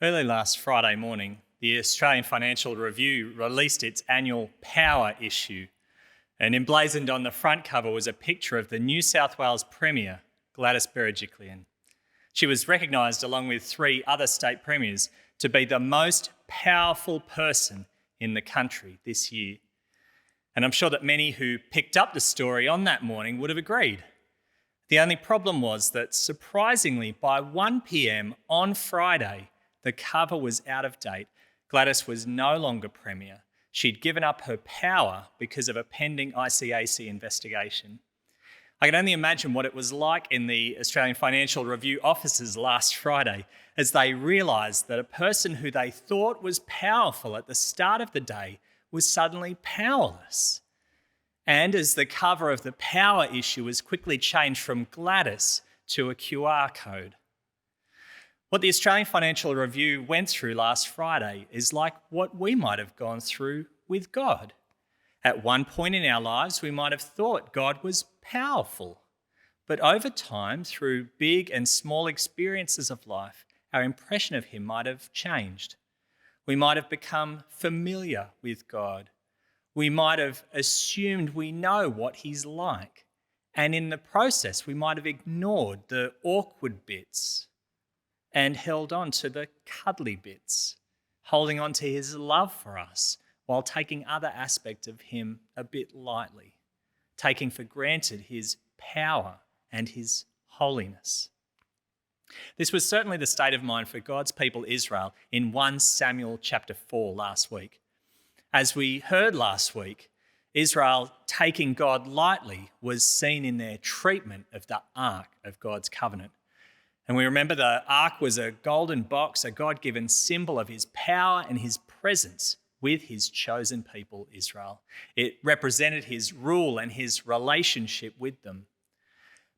Early last Friday morning, the Australian Financial Review released its annual Power issue, and emblazoned on the front cover was a picture of the New South Wales Premier, Gladys Berejiklian. She was recognised, along with three other state premiers, to be the most powerful person in the country this year. And I'm sure that many who picked up the story on that morning would have agreed. The only problem was that, surprisingly, by 1 p.m. on Friday, the cover was out of date. Gladys was no longer Premier. She'd given up her power because of a pending ICAC investigation. I can only imagine what it was like in the Australian Financial Review offices last Friday as they realised that a person who they thought was powerful at the start of the day was suddenly powerless. And as the cover of the Power issue was quickly changed from Gladys to a QR code. What the Australian Financial Review went through last Friday is like what we might have gone through with God. At one point in our lives, we might have thought God was powerful. But over time, through big and small experiences of life, our impression of him might have changed. We might have become familiar with God. We might have assumed we know what he's like. And in the process, we might have ignored the awkward bits and held on to the cuddly bits, holding on to his love for us while taking other aspects of him a bit lightly, taking for granted his power and his holiness. This was certainly the state of mind for God's people Israel in 1 Samuel chapter 4 last week. As we heard last week, Israel taking God lightly was seen in their treatment of the Ark of God's covenant. And we remember the Ark was a golden box, a God-given symbol of his power and his presence with his chosen people, Israel. It represented his rule and his relationship with them.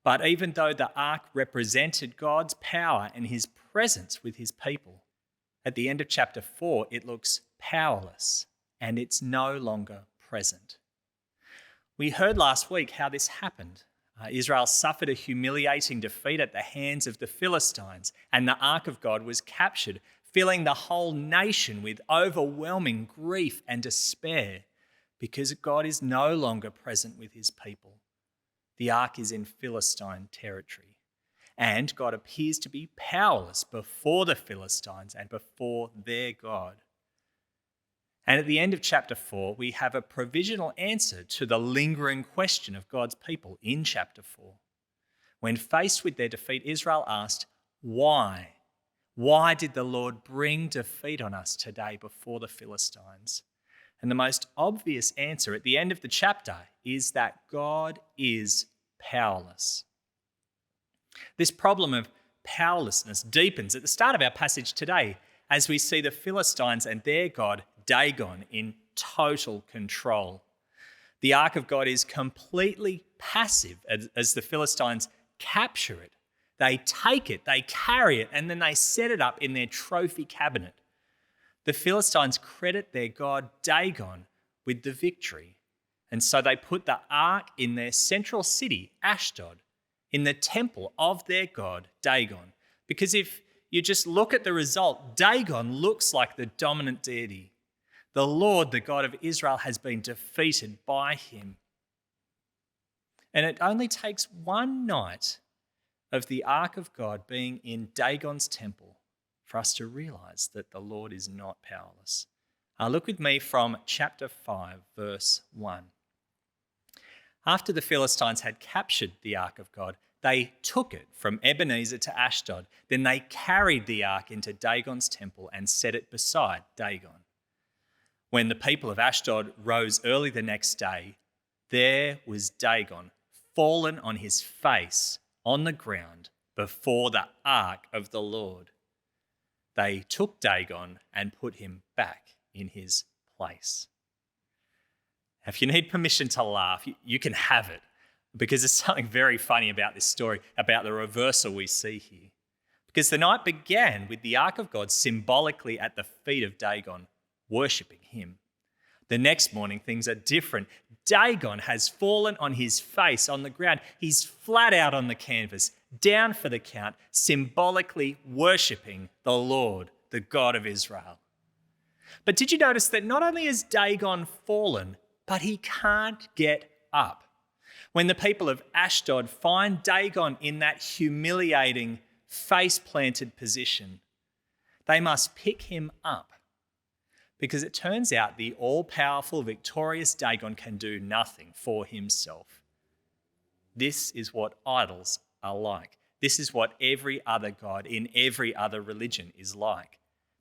But even though the Ark represented God's power and his presence with his people, at the end of chapter 4, it looks powerless and it's no longer present. We heard last week how this happened. Israel suffered a humiliating defeat at the hands of the Philistines, and the Ark of God was captured, filling the whole nation with overwhelming grief and despair because God is no longer present with his people. The Ark is in Philistine territory, and God appears to be powerless before the Philistines and before their God. And at the end of chapter 4, we have a provisional answer to the lingering question of God's people in chapter 4. When faced with their defeat, Israel asked, why? Why did the Lord bring defeat on us today before the Philistines? And the most obvious answer at the end of the chapter is that God is powerless. This problem of powerlessness deepens at the start of our passage today as we see the Philistines and their God Dagon in total control. The Ark of God is completely passive as the Philistines capture it. They take it, they carry it, and then they set it up in their trophy cabinet. The Philistines credit their god Dagon with the victory. And so they put the Ark in their central city, Ashdod, in the temple of their god Dagon. Because if you just look at the result, Dagon looks like the dominant deity. The Lord, the God of Israel, has been defeated by him. And it only takes one night of the Ark of God being in Dagon's temple for us to realise that the Lord is not powerless. Look with me from chapter 5, verse 1. After the Philistines had captured the Ark of God, they took it from Ebenezer to Ashdod. Then they carried the Ark into Dagon's temple and set it beside Dagon. When the people of Ashdod rose early the next day, there was Dagon fallen on his face on the ground before the Ark of the Lord. They took Dagon and put him back in his place. If you need permission to laugh, you can have it, because there's something very funny about this story, about the reversal we see here. Because the night began with the Ark of God symbolically at the feet of Dagon, worshipping him. The next morning, things are different. Dagon has fallen on his face on the ground. He's flat out on the canvas, down for the count, symbolically worshipping the Lord, the God of Israel. But did you notice that not only has Dagon fallen, but he can't get up? When the people of Ashdod find Dagon in that humiliating, face-planted position, they must pick him up. Because it turns out the all-powerful, victorious Dagon can do nothing for himself. This is what idols are like. This is what every other god in every other religion is like.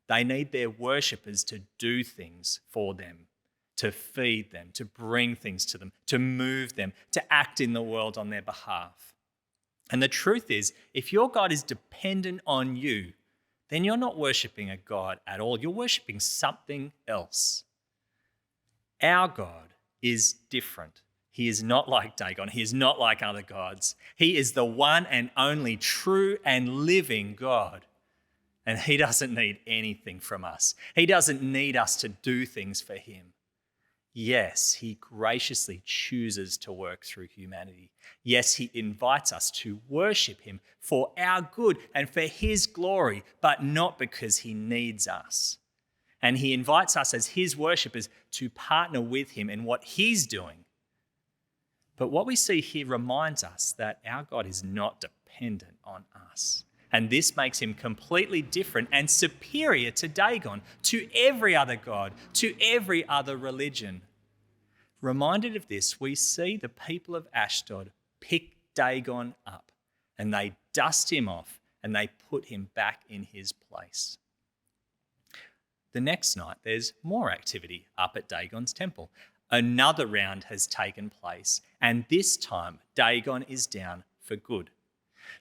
They need their worshippers to do things for them, to feed them, to bring things to them, to move them, to act in the world on their behalf. And the truth is, if your God is dependent on you, then you're not worshipping a God at all. You're worshipping something else. Our God is different. He is not like Dagon. He is not like other gods. He is the one and only true and living God. And he doesn't need anything from us. He doesn't need us to do things for him. Yes, he graciously chooses to work through humanity. Yes, he invites us to worship him for our good and for his glory, but not because he needs us. And he invites us as his worshippers to partner with him in what he's doing. But what we see here reminds us that our God is not dependent on us. And this makes him completely different and superior to Dagon, to every other god, to every other religion. Reminded of this, we see the people of Ashdod pick Dagon up and they dust him off and they put him back in his place. The next night, there's more activity up at Dagon's temple. Another round has taken place, and this time Dagon is down for good.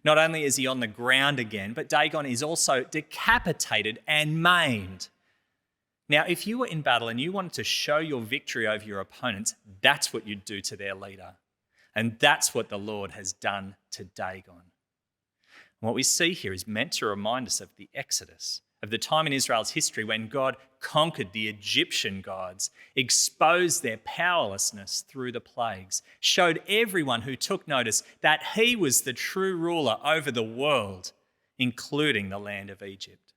Not only is he on the ground again, but Dagon is also decapitated and maimed. Now, if you were in battle and you wanted to show your victory over your opponents, that's what you'd do to their leader. And that's what the Lord has done to Dagon. And what we see here is meant to remind us of the Exodus, of the time in Israel's history when God conquered the Egyptian gods, exposed their powerlessness through the plagues, showed everyone who took notice that he was the true ruler over the world, including the land of Egypt.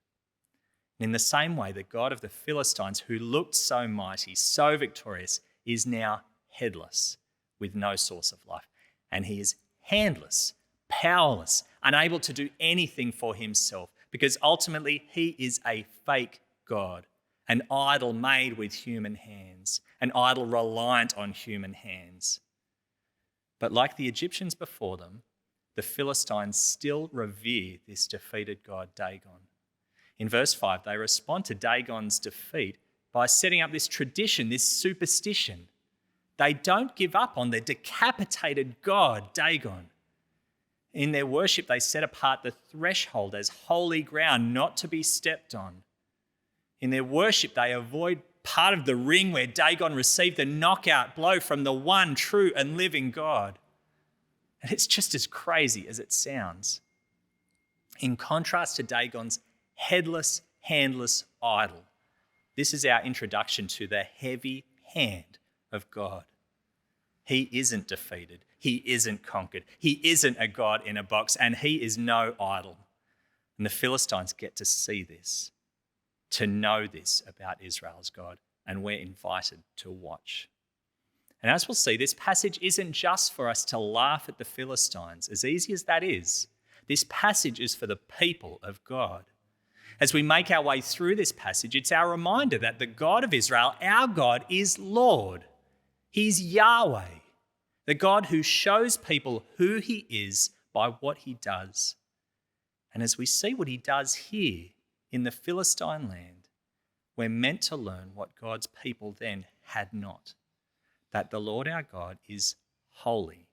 And in the same way, the God of the Philistines, who looked so mighty, so victorious, is now headless, with no source of life. And he is handless, powerless, unable to do anything for himself, because ultimately he is a fake God, an idol made with human hands, an idol reliant on human hands. But like the Egyptians before them, the Philistines still revere this defeated god Dagon. In verse 5, they respond to Dagon's defeat by setting up this tradition, this superstition. They don't give up on the decapitated god Dagon. In their worship, they set apart the threshold as holy ground not to be stepped on. In their worship, they avoid part of the ring where Dagon received the knockout blow from the one true and living God. And it's just as crazy as it sounds. In contrast to Dagon's headless, handless idol, this is our introduction to the heavy hand of God. He isn't defeated. He isn't conquered. He isn't a god in a box, and he is no idol. And the Philistines get to see this, to know this about Israel's God, and we're invited to watch. And as we'll see, this passage isn't just for us to laugh at the Philistines, as easy as that is. This passage is for the people of God. As we make our way through this passage, it's our reminder that the God of Israel, our God, is Lord. He's Yahweh, the God who shows people who he is by what he does. And as we see what he does here in the Philistine land, we're meant to learn what God's people then had not, that the Lord our God is holy,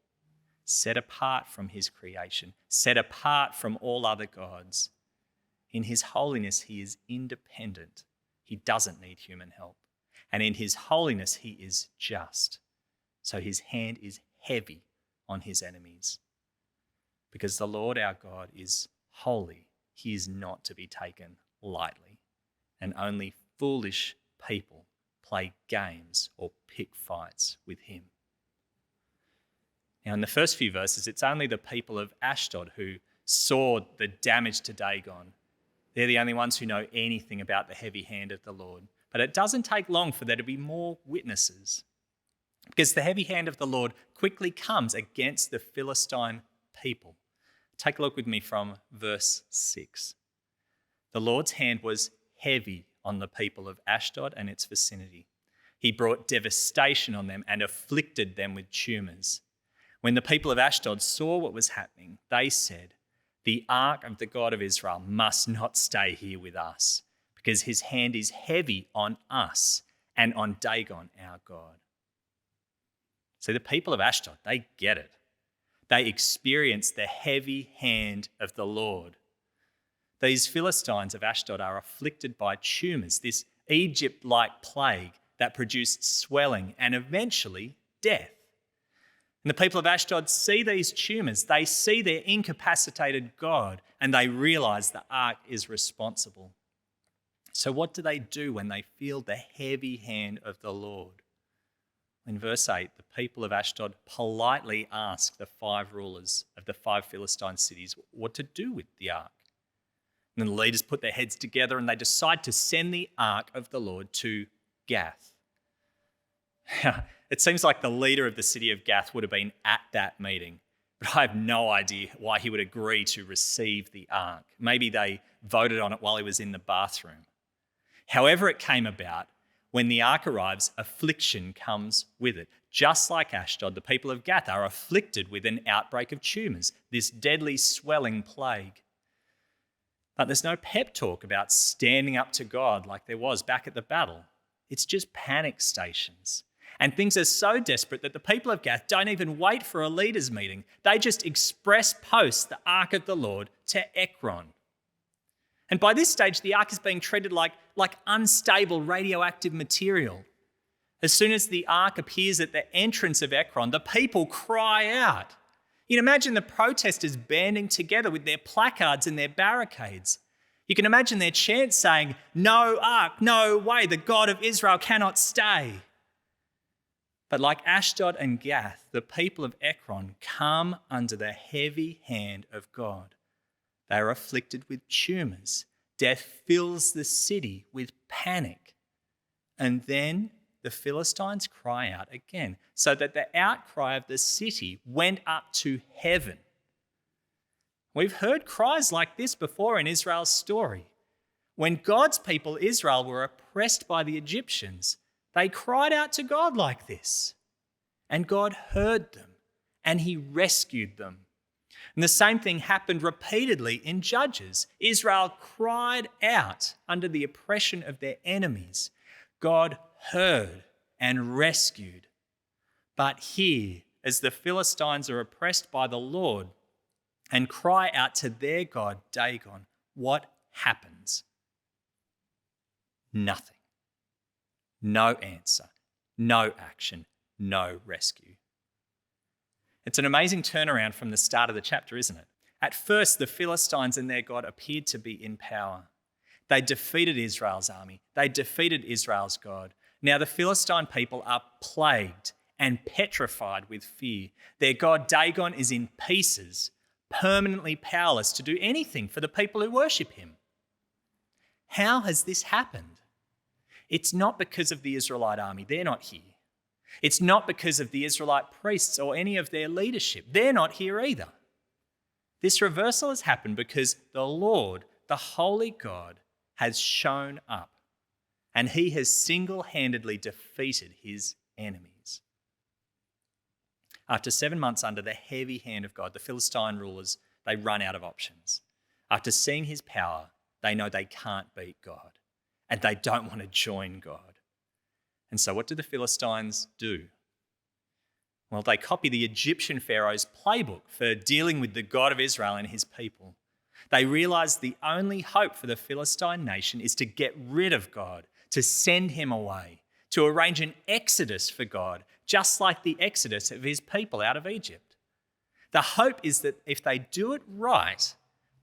set apart from his creation, set apart from all other gods. In his holiness, he is independent. He doesn't need human help. And in his holiness, he is just. So his hand is heavy on his enemies. Because the Lord our God is holy, he is not to be taken lightly. And only foolish people play games or pick fights with him. Now, in the first few verses, it's only the people of Ashdod who saw the damage to Dagon They're the only ones who know anything about the heavy hand of the Lord. But it doesn't take long for there to be more witnesses, because the heavy hand of the Lord quickly comes against the Philistine people. Take a look with me from verse 6. The Lord's hand was heavy on the people of Ashdod and its vicinity. He brought devastation on them and afflicted them with tumors. When the people of Ashdod saw what was happening, they said, "The ark of the God of Israel must not stay here with us, because his hand is heavy on us and on Dagon, our God." So the people of Ashdod, they get it. They experience the heavy hand of the Lord. These Philistines of Ashdod are afflicted by tumors, this Egypt-like plague that produced swelling and eventually death. And the people of Ashdod see these tumors, they see their incapacitated God, and they realize the ark is responsible. So what do they do when they feel the heavy hand of the Lord? In verse 8, the people of Ashdod politely ask the 5 rulers of the 5 Philistine cities what to do with the ark. And then the leaders put their heads together and they decide to send the ark of the Lord to Gath. It seems like the leader of the city of Gath would have been at that meeting, but I have no idea why he would agree to receive the ark. Maybe they voted on it while he was in the bathroom. However it came about, when the ark arrives, affliction comes with it. Just like Ashdod, the people of Gath are afflicted with an outbreak of tumors, this deadly swelling plague. But there's no pep talk about standing up to God like there was back at the battle. It's just panic stations. And things are so desperate that the people of Gath don't even wait for a leaders' meeting. They just express post the ark of the Lord to Ekron. And by this stage, the ark is being treated like unstable radioactive material. As soon as the ark appears at the entrance of Ekron, the people cry out. You can imagine the protesters banding together with their placards and their barricades. You can imagine their chants saying, "No ark, no way, the God of Israel cannot stay." But like Ashdod and Gath, the people of Ekron come under the heavy hand of God. They are afflicted with tumors. Death fills the city with panic. And then the Philistines cry out again, so that the outcry of the city went up to heaven. We've heard cries like this before in Israel's story. When God's people, Israel, were oppressed by the Egyptians, they cried out to God like this. And God heard them, and he rescued them. And the same thing happened repeatedly in Judges. Israel cried out under the oppression of their enemies. God heard and rescued. But here, as the Philistines are oppressed by the Lord and cry out to their god Dagon, what happens? Nothing. No answer, no action, no rescue. It's an amazing turnaround from the start of the chapter, isn't it? At first, the Philistines and their God appeared to be in power. They defeated Israel's army. They defeated Israel's God. Now the Philistine people are plagued and petrified with fear. Their god Dagon is in pieces, permanently powerless to do anything for the people who worship him. How has this happened? It's not because of the Israelite army. They're not here. It's not because of the Israelite priests or any of their leadership. They're not here either. This reversal has happened because the Lord, the holy God, has shown up, and he has single-handedly defeated his enemies. After 7 months under the heavy hand of God, the Philistine rulers, they run out of options. After seeing his power, they know they can't beat God, and they don't want to join God. And so what do the Philistines do? Well, they copy the Egyptian Pharaoh's playbook for dealing with the God of Israel and his people. They realize the only hope for the Philistine nation is to get rid of God, to send him away, to arrange an exodus for God, just like the exodus of his people out of Egypt. The hope is that if they do it right,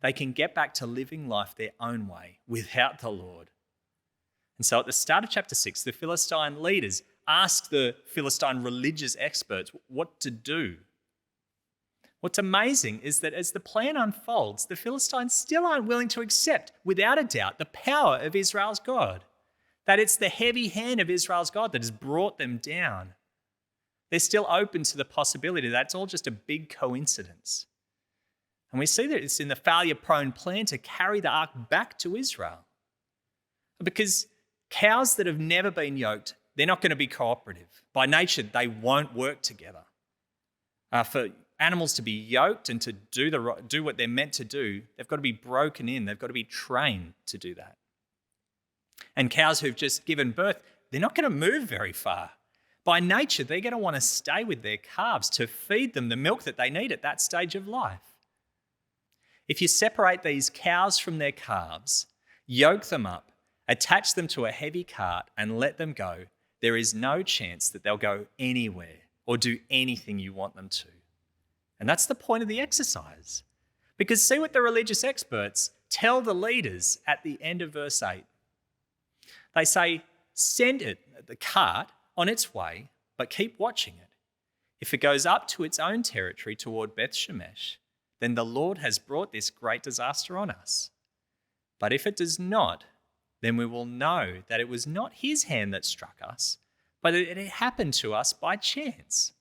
they can get back to living life their own way without the Lord. And so at the start of chapter 6, the Philistine leaders ask the Philistine religious experts what to do. What's amazing is that as the plan unfolds, the Philistines still aren't willing to accept, without a doubt, the power of Israel's God. That it's the heavy hand of Israel's God that has brought them down. They're still open to the possibility that it's all just a big coincidence. And we see that it's in the failure-prone plan to carry the ark back to Israel. Because cows that have never been yoked, they're not going to be cooperative. By nature, they won't work together. For animals to be yoked and to do what they're meant to do, they've got to be broken in. They've got to be trained to do that. And cows who've just given birth, they're not going to move very far. By nature, they're going to want to stay with their calves to feed them the milk that they need at that stage of life. If you separate these cows from their calves, yoke them up, attach them to a heavy cart and let them go, there is no chance that they'll go anywhere or do anything you want them to. And that's the point of the exercise. Because see what the religious experts tell the leaders at the end of verse 8. They say, send it, the cart, on its way, but keep watching it. If it goes up to its own territory toward Beth Shemesh, then the Lord has brought this great disaster on us. But if it does not, then we will know that it was not his hand that struck us, but it happened to us by chance.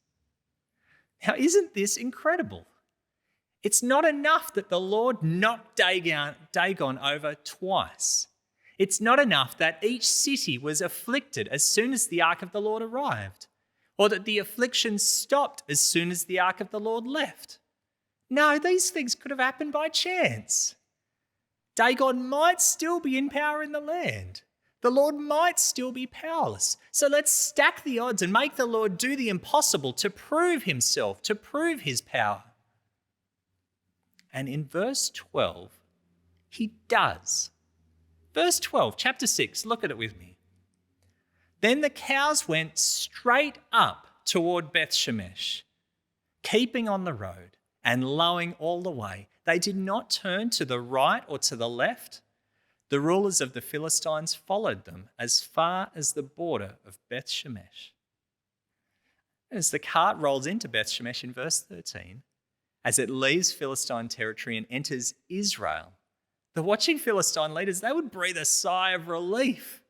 Now, isn't this incredible? It's not enough that the Lord knocked Dagon over twice. It's not enough that each city was afflicted as soon as the ark of the Lord arrived, or that the affliction stopped as soon as the ark of the Lord left. No, these things could have happened by chance. Dagon might still be in power in the land. The Lord might still be powerless. So let's stack the odds and make the Lord do the impossible to prove himself, to prove his power. And in verse 12, he does. Verse 12, chapter 6, look at it with me. Then the cows went straight up toward Beth Shemesh, keeping on the road and lowing all the way. They did not turn to the right or to the left. The rulers of the Philistines followed them as far as the border of Beth Shemesh. As the cart rolls into Beth Shemesh in verse 13, as it leaves Philistine territory and enters Israel, the watching Philistine leaders, they would breathe a sigh of relief.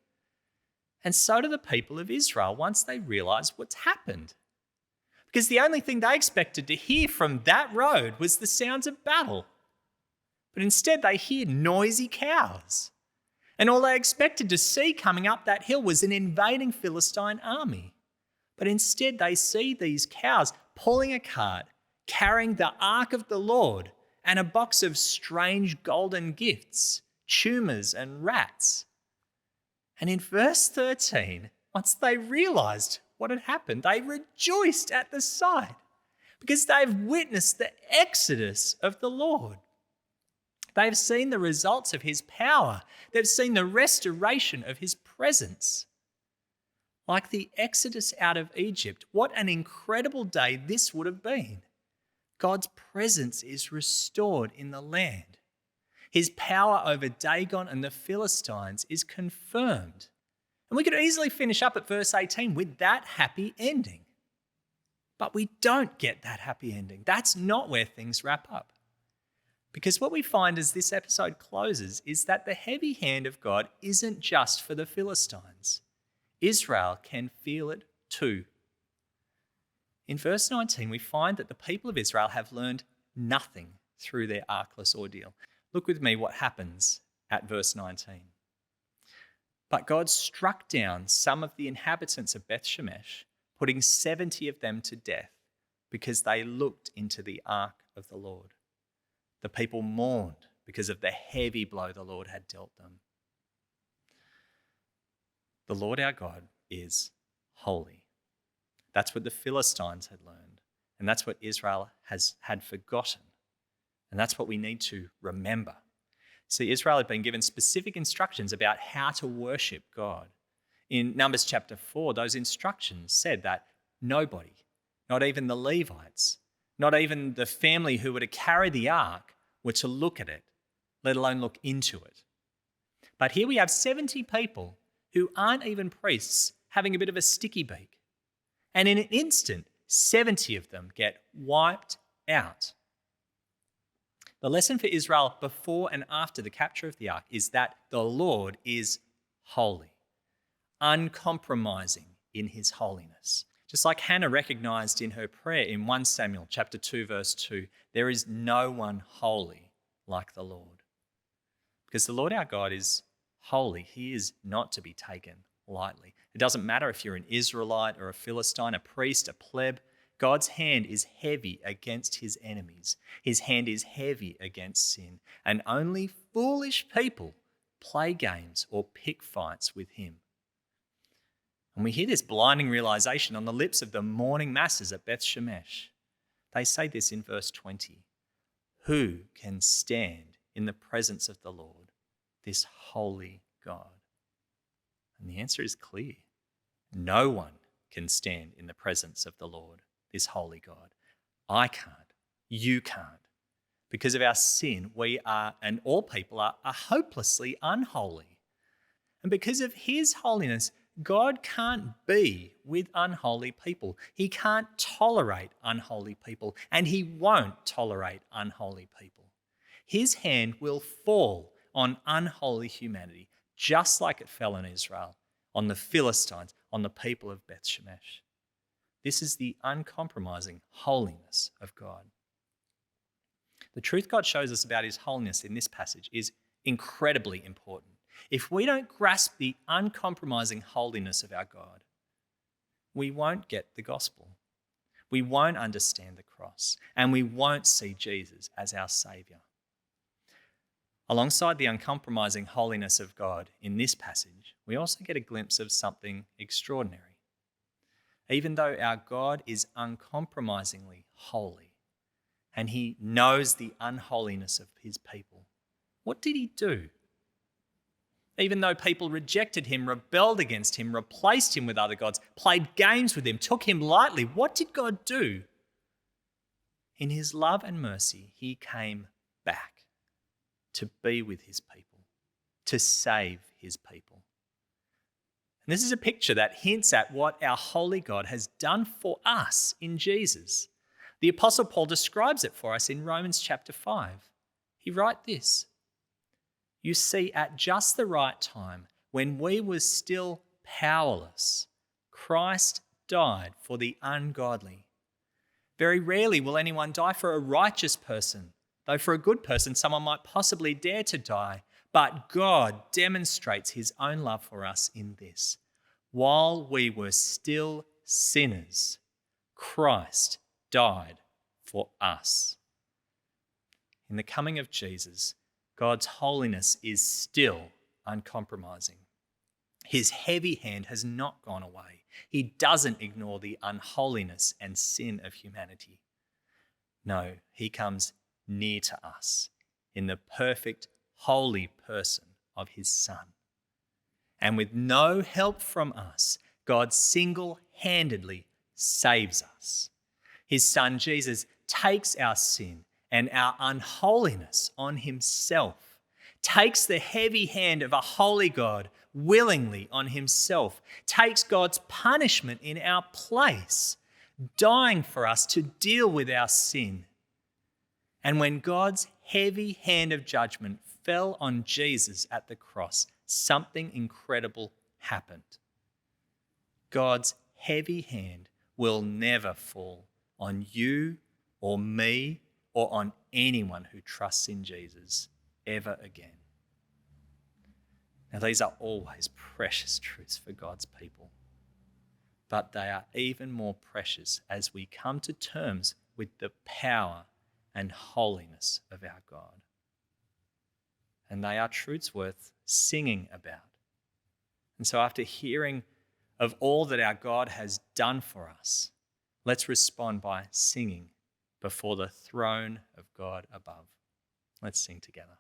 And so do the people of Israel once they realise what's happened. Because the only thing they expected to hear from that road was the sounds of battle. But instead they hear noisy cows. And all they expected to see coming up that hill was an invading Philistine army. But instead they see these cows pulling a cart, carrying the ark of the Lord and a box of strange golden gifts, tumours and rats. And in verse 13, once they realised what had happened, they rejoiced at the sight because they've witnessed the exodus of the Lord. They've seen the results of his power. They've seen the restoration of his presence. Like the exodus out of Egypt, what an incredible day this would have been. God's presence is restored in the land. His power over Dagon and the Philistines is confirmed. And we could easily finish up at verse 18 with that happy ending. But we don't get that happy ending. That's not where things wrap up. Because what we find as this episode closes is that the heavy hand of God isn't just for the Philistines. Israel can feel it too. In verse 19, we find that the people of Israel have learned nothing through their arkless ordeal. Look with me what happens at verse 19. But God struck down some of the inhabitants of Beth Shemesh, putting 70 of them to death because they looked into the ark of the Lord. The people mourned because of the heavy blow the Lord had dealt them. The Lord our God is holy. That's what the Philistines had learned, and that's what Israel had forgotten, and that's what we need to remember. See, Israel had been given specific instructions about how to worship God. In Numbers chapter 4, those instructions said that nobody, not even the Levites, not even the family who were to carry the ark, were to look at it, let alone look into it. But here we have 70 people who aren't even priests having a bit of a sticky beak. And in an instant, 70 of them get wiped out. The lesson for Israel before and after the capture of the ark is that the Lord is holy, uncompromising in his holiness. Just like Hannah recognized in her prayer in 1 Samuel chapter 2, verse 2, there is no one holy like the Lord. Because the Lord our God is holy. He is not to be taken lightly. It doesn't matter if you're an Israelite or a Philistine, a priest, a pleb. God's hand is heavy against his enemies. His hand is heavy against sin. And only foolish people play games or pick fights with him. And we hear this blinding realization on the lips of the morning masses at Beth Shemesh. They say this in verse 20. Who can stand in the presence of the Lord, this holy God? And the answer is clear. No one can stand in the presence of the Lord, this holy God. I can't. You can't. Because of our sin, we are, and all people are hopelessly unholy. And because of his holiness, God can't be with unholy people. He can't tolerate unholy people, and he won't tolerate unholy people. His hand will fall on unholy humanity, just like it fell on Israel, on the Philistines, on the people of Beth Shemesh. This is the uncompromising holiness of God. The truth God shows us about his holiness in this passage is incredibly important. If we don't grasp the uncompromising holiness of our God, we won't get the gospel. We won't understand the cross, and we won't see Jesus as our Saviour. Alongside the uncompromising holiness of God in this passage, we also get a glimpse of something extraordinary. Even though our God is uncompromisingly holy, and he knows the unholiness of his people, what did he do? Even though people rejected him, rebelled against him, replaced him with other gods, played games with him, took him lightly, what did God do? In his love and mercy, he came back to be with his people, to save his people. And this is a picture that hints at what our holy God has done for us in Jesus. The Apostle Paul describes it for us in Romans chapter 5. He writes this, "You see, at just the right time, when we were still powerless, Christ died for the ungodly. Very rarely will anyone die for a righteous person, though for a good person someone might possibly dare to die. But God demonstrates his own love for us in this. While we were still sinners, Christ died for us." In the coming of Jesus, God's holiness is still uncompromising. His heavy hand has not gone away. He doesn't ignore the unholiness and sin of humanity. No, he comes near to us in the perfect, holy person of his Son. And with no help from us, God single-handedly saves us. His Son Jesus takes our sin and our unholiness on himself, takes the heavy hand of a holy God willingly on himself, takes God's punishment in our place, dying for us to deal with our sin. And when God's heavy hand of judgment fell on Jesus at the cross, something incredible happened. God's heavy hand will never fall on you or me or on anyone who trusts in Jesus ever again. Now, these are always precious truths for God's people, but they are even more precious as we come to terms with the power and holiness of our God. And they are truths worth singing about. And so after hearing of all that our God has done for us, let's respond by singing before the throne of God above. Let's sing together.